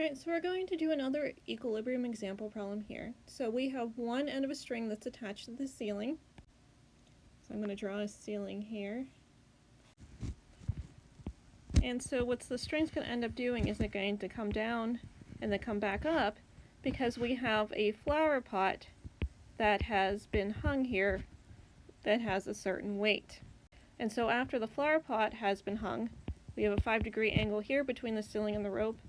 Alright, so we're going to do another equilibrium example problem here. So we have one end of a string that's attached to the ceiling. So I'm going to draw a ceiling here. And so what the string's going to end up doing is it's going to come down and then come back up because we have a flower pot that has been hung here that has a certain weight. And so after the flower pot has been hung, we have a 5-degree angle here between the ceiling and the rope,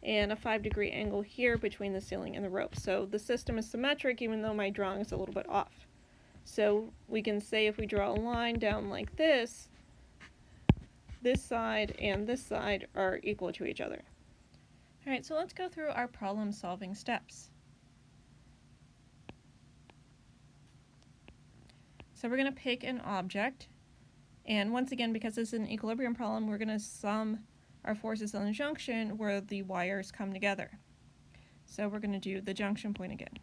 and a 5-degree angle here between the ceiling and the rope. So the system is symmetric even though my drawing is a little bit off. So we can say if we draw a line down like this side and this side are equal to each other. Alright, so let's go through our problem solving steps. So we're going to pick an object, and once again, because this is an equilibrium problem, we're going to sum our forces on the junction where the wires come together. So we're going to do the junction point again.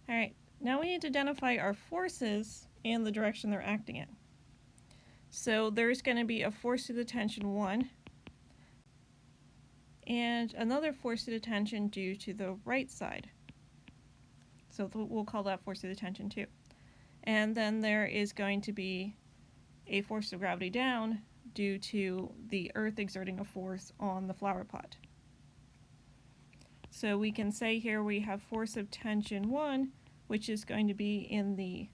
Alright, now we need to identify our forces and the direction they're acting in. So there's going to be a force due to tension 1 and another force due to tension due to the right side. So we'll call that force due to tension 2. And then there is going to be a force of gravity down due to the earth exerting a force on the flower pot. So we can say here we have force of tension 1, which is going to be in the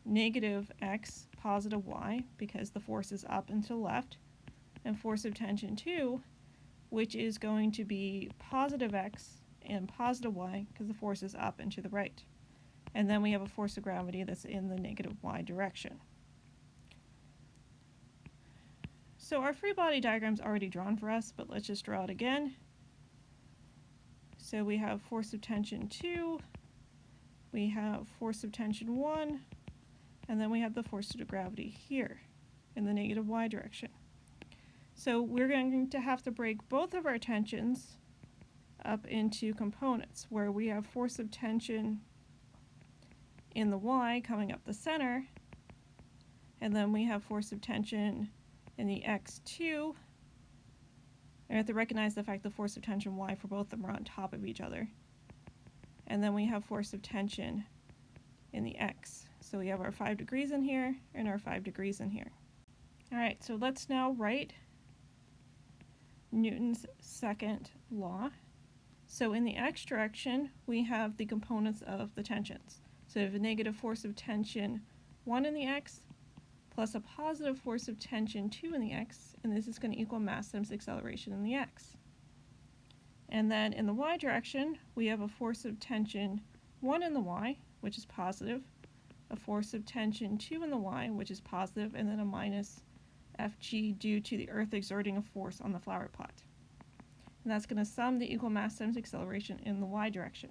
negative x, positive y, because the force is up and to the left, and force of tension 2, which is going to be positive x and positive y, because the force is up and to the right. And then we have a force of gravity that's in the negative y direction. So our free body diagram's already drawn for us, but let's just draw it again. So we have force of tension 2, we have force of tension 1, and then we have the force due to gravity here in the negative y direction. So we're going to have to break both of our tensions up into components, where we have force of tension in the y coming up the center, and then we have force of tension in the x2. I have to recognize the fact the force of tension y for both of them are on top of each other. And then we have force of tension in the x. So we have our 5 degrees in here and our 5 degrees in here. Alright, so let's now write Newton's second law. So in the x direction, we have the components of the tensions. So we have a negative force of tension 1 in the x plus a positive force of tension 2 in the x, and this is going to equal mass times acceleration in the x. And then in the y direction, we have a force of tension 1 in the y, which is positive, a force of tension 2 in the y, which is positive, and then a minus Fg due to the earth exerting a force on the flower pot. And that's going to sum the equal mass times acceleration in the y direction.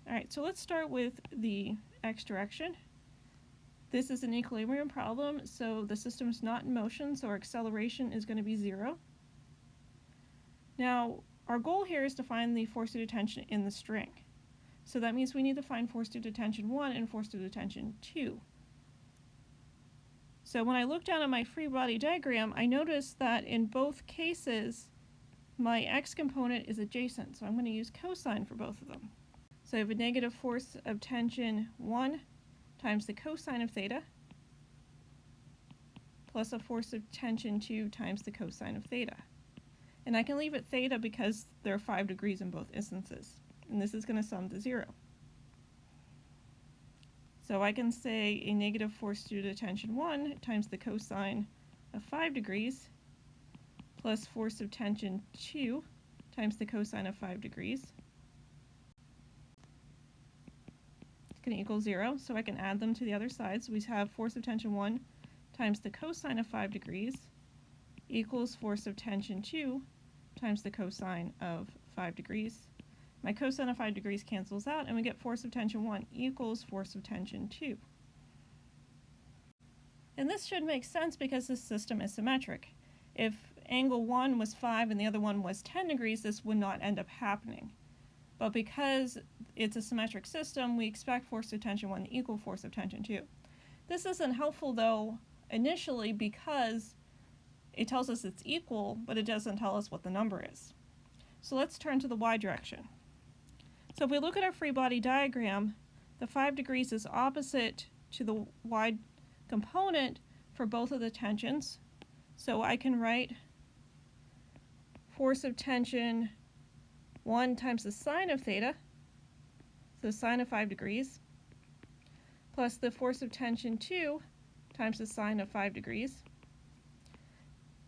Alright, so let's start with the x direction. This is an equilibrium problem, so the system is not in motion, so our acceleration is going to be 0. Now, our goal here is to find the force due to tension in the string. So that means we need to find force due to tension 1 and force due to tension 2. So when I look down at my free body diagram, I notice that in both cases, my x component is adjacent, so I'm going to use cosine for both of them. So I have a negative force of tension 1 times the cosine of theta plus a force of tension 2 times the cosine of theta. And I can leave it theta because there are 5 degrees in both instances, and this is going to sum to 0. So I can say a negative force due to tension 1 times the cosine of 5 degrees plus force of tension 2 times the cosine of 5 degrees. It's going to equal 0, so I can add them to the other side. So we have force of tension 1 times the cosine of 5 degrees equals force of tension 2 times the cosine of 5 degrees. My cosine of 5 degrees cancels out, and we get force of tension 1 equals force of tension 2. And this should make sense because this system is symmetric. If angle 1 was 5 and the other one was 10 degrees, this would not end up happening. But because it's a symmetric system, we expect force of tension 1 to equal force of tension 2. This isn't helpful, though, initially because it tells us it's equal, but it doesn't tell us what the number is. So let's turn to the y direction. So if we look at our free body diagram, the 5 degrees is opposite to the y component for both of the tensions. So I can write force of tension 1 times the sine of theta, so the sine of 5 degrees, plus the force of tension 2 times the sine of 5 degrees.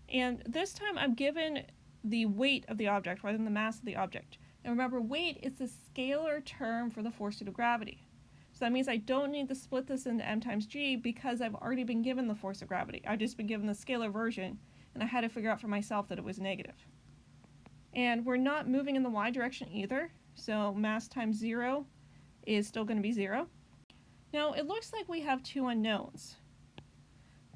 And this time I'm given the weight of the object rather than the mass of the object. And remember, weight is the scalar term for the force due to gravity. So that means I don't need to split this into m times g because I've already been given the force of gravity. I've just been given the scalar version, and I had to figure out for myself that it was negative. And we're not moving in the y direction either, so mass times 0 is still going to be 0. Now it looks like we have two unknowns.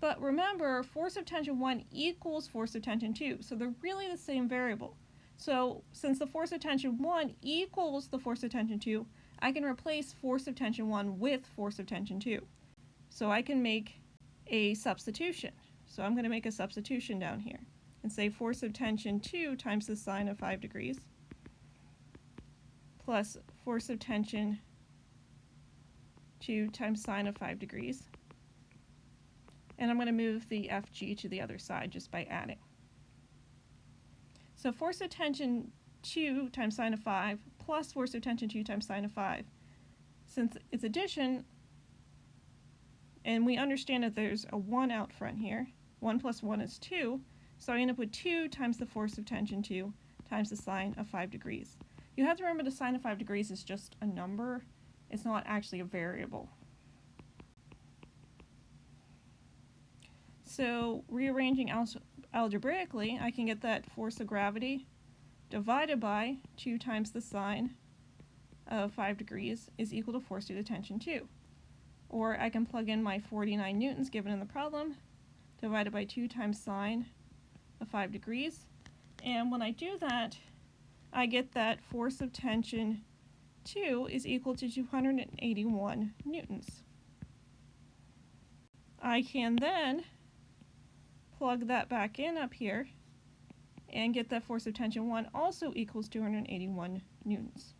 But remember, force of tension 1 equals force of tension 2, so they're really the same variable. So since the force of tension 1 equals the force of tension 2, I can replace force of tension 1 with force of tension 2. So I can make a substitution. So I'm going to make a substitution down here and say force of tension 2 times the sine of 5 degrees plus force of tension 2 times sine of 5 degrees. And I'm going to move the FG to the other side just by adding. So force of tension 2 times sine of 5 plus force of tension 2 times sine of 5. Since it's addition, and we understand that there's a 1 out front here, 1 plus 1 is 2, so I end up with 2 times the force of tension 2 times the sine of 5 degrees. You have to remember the sine of 5 degrees is just a number. It's not actually a variable. So rearranging algebraically, I can get that force of gravity divided by 2 times the sine of 5 degrees is equal to force due to tension 2. Or I can plug in my 49 newtons given in the problem, divided by 2 times sine of 5 degrees. And when I do that, I get that force of tension 2 is equal to 281 newtons. I can then plug that back in up here and get that force of tension 1 also equals 281 newtons.